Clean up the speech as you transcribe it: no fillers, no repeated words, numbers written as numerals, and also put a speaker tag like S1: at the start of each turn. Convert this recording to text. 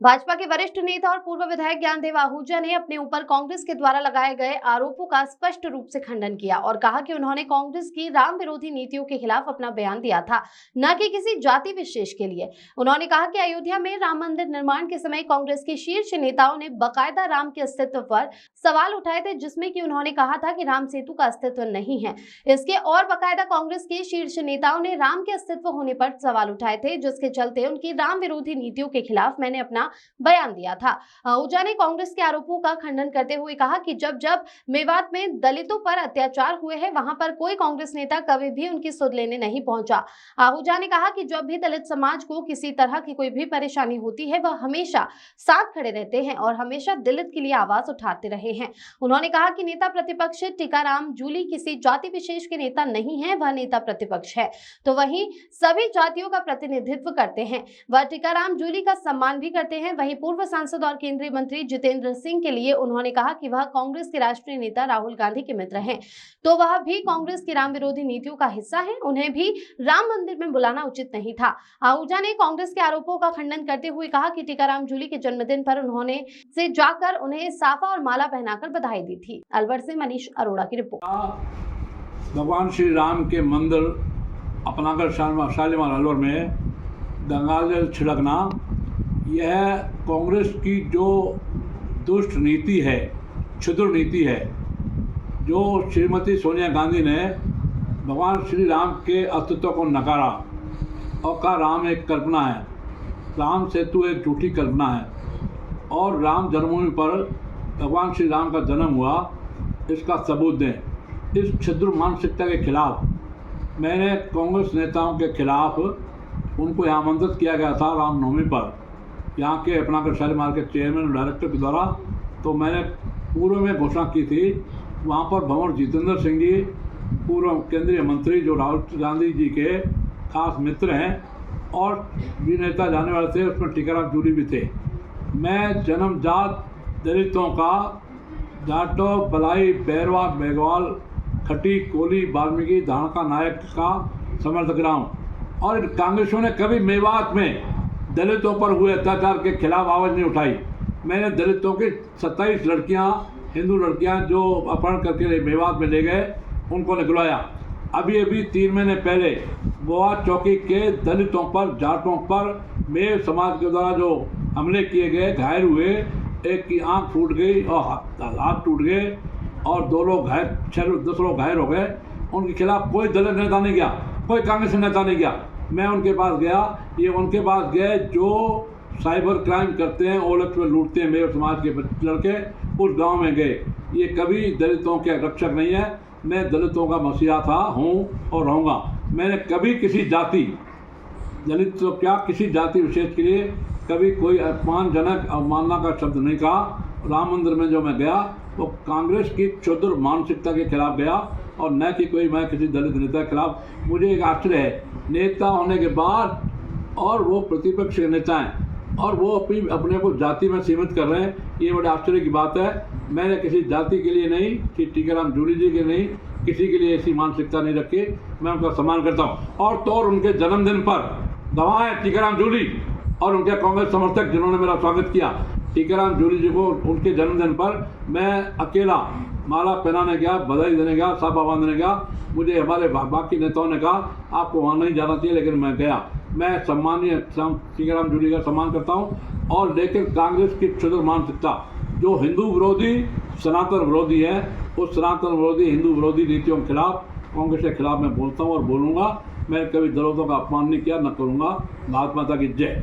S1: भाजपा के वरिष्ठ नेता और पूर्व विधायक ज्ञानदेव आहूजा ने अपने ऊपर कांग्रेस के द्वारा लगाए गए आरोपों का स्पष्ट रूप से खंडन किया और कहा कि उन्होंने कांग्रेस की राम विरोधी नीतियों के खिलाफ अपना बयान दिया था, न कि किसी जाति विशेष के लिए। उन्होंने कहा कि अयोध्या में राम मंदिर निर्माण के समय कांग्रेस के शीर्ष नेताओं ने बाकायदा राम के अस्तित्व पर सवाल उठाए थे, जिसमें कि उन्होंने कहा था कि राम सेतु का अस्तित्व नहीं है। इसके और बाकायदा कांग्रेस के शीर्ष नेताओं ने राम के अस्तित्व होने पर सवाल उठाए थे, जिसके चलते उनकी राम विरोधी नीतियों के खिलाफ मैंने अपना बयान दिया था। आहूजा ने कांग्रेस के आरोपों का खंडन करते हुए कहा कि जब जब मेवात में दलितों पर अत्याचार हुए हैं, वहां पर कोई कांग्रेस नेता कभी भी उनकी सुध लेने नहीं पहुंचा। आहूजा ने कहा कि जब भी दलित समाज को किसी तरह की कोई भी परेशानी होती है, वह हमेशा साथ खड़े रहते हैं और हमेशा दलित के लिए आवाज उठाते रहे हैं। उन्होंने कहा कि नेता प्रतिपक्ष टीकाराम जूली किसी जाति विशेष के नेता नहीं है, वह नेता प्रतिपक्ष है तो वहीं सभी जातियों का प्रतिनिधित्व करते हैं। वह टीकाराम जूली का सम्मान भी करते हैं। वहीं पूर्व सांसद और केंद्रीय मंत्री जितेंद्र सिंह के लिए उन्होंने कहा कि वह कांग्रेस के राष्ट्रीय नेता राहुल गांधी के मित्र हैं, तो वह भी कांग्रेस की राम विरोधी नीतियों का हिस्सा है। उन्हें भी राम मंदिर में बुलाना उचित नहीं था। आहूजा ने कांग्रेस के आरोपों का खंडन करते हुए कहा कि टीकाराम जूली के जन्मदिन पर उन्होंने से जाकर उन्हें साफा और माला पहनाकर बधाई दी थी। अलवर से मनीष अरोड़ा की रिपोर्ट।
S2: भगवान श्री राम के मंदिर अपनाकर शालीमार अलवर में गंगाजल छिड़कना, यह कांग्रेस की जो दुष्ट नीति है, क्षुद्र नीति है, जो श्रीमती सोनिया गांधी ने भगवान श्री राम के अस्तित्व को नकारा और कहा राम एक कल्पना है, राम सेतु एक झूठी कल्पना है और राम जन्मभूमि पर भगवान श्री राम का जन्म हुआ, इसका सबूत दें। इस क्षुद्र मानसिकता के खिलाफ मैंने कांग्रेस नेताओं के खिलाफ उनको यहाँ आमंत्रित किया गया था रामनवमी पर, यहाँ के अपनाकर शालीमार के चेयरमैन डायरेक्टर के द्वारा। तो मैंने पूर्व में घोषणा की थी, वहाँ पर भंवर जितेंद्र सिंह जी, पूर्व केंद्रीय मंत्री जो राहुल गांधी जी के खास मित्र हैं और भी नेता जाने वाले थे, उसमें टीकाराम जूली भी थे। मैं जन्मजात दलितों का, जाटो, बलाई, बैरवा, मेघवाल, खटी, कोली, वाल्मीकि, धाणका, नायक का समर्थक रहा हूँ और कांग्रेसों ने कभी मेवात में दलितों पर हुए अत्याचार के खिलाफ आवाज़ नहीं उठाई। मैंने दलितों की 27 लड़कियां, हिंदू लड़कियां जो अपहरण करके मेवात में ले गए, उनको निकलवाया। अभी 3 महीने पहले बोआ चौकी के दलितों पर, जाटों पर मेव समाज के द्वारा जो हमले किए गए, घायल हुए, एक की आंख फूट गई और हाथ टूट गए और 2 लोग घायल, 10 लोग घायल हो गए। उनके खिलाफ कोई दलित नेता नहीं गया, कोई कांग्रेस नेता नहीं गया। मैं उनके पास गया, ये उनके पास गए जो साइबर क्राइम करते हैं, ओलक्स में लूटते हैं मेरे समाज के लड़के, उस गांव में गए। ये कभी दलितों के रक्षक नहीं है। मैं दलितों का मसीहा था, हूँ और रहूँगा। मैंने कभी किसी जाति, दलित तो क्या किसी जाति विशेष के लिए कभी कोई अपमानजनक अवमानना का शब्द नहीं कहा। राम मंदिर में जो मैं गया वो कांग्रेस की क्षुद्र मानसिकता के खिलाफ गया और न कि कोई मैं किसी दलित नेता के खिलाफ। मुझे एक आश्चर्य है, नेता होने के बाद और वो प्रतिपक्ष के नेता हैं और वो अपने को जाति में सीमित कर रहे हैं, ये बड़े आश्चर्य की बात है। मैंने किसी जाति के लिए नहीं, कि टीकाराम जूली जी के नहीं, किसी के लिए ऐसी मानसिकता नहीं रखी। मैं उनका सम्मान करता हूँ और तो और उनके जन्मदिन पर गवाह है टीकाराम जूली और उनके कांग्रेस समर्थक जिन्होंने मेरा स्वागत किया। टीकाराम जूली जी को उनके जन्मदिन पर मैं अकेला माला पहनाने गया, बधाई देने गया, साफा बांधने गया। मुझे हमारे बाकी नेताओं ने कहा आपको वहाँ नहीं जाना चाहिए, लेकिन मैं गया। मैं सम्मानीय टीकाराम जूली का सम्मान करता हूँ और लेकिन कांग्रेस की क्षुद्र मानसिकता जो हिंदू विरोधी, सनातन विरोधी है, उस सनातन विरोधी, हिंदू विरोधी नीतियों के खिलाफ, कांग्रेस के खिलाफ मैं बोलता हूँ और बोलूँगा। मैं कभी दलितों का अपमान नहीं किया, न करूँगा। भारत माता की जय।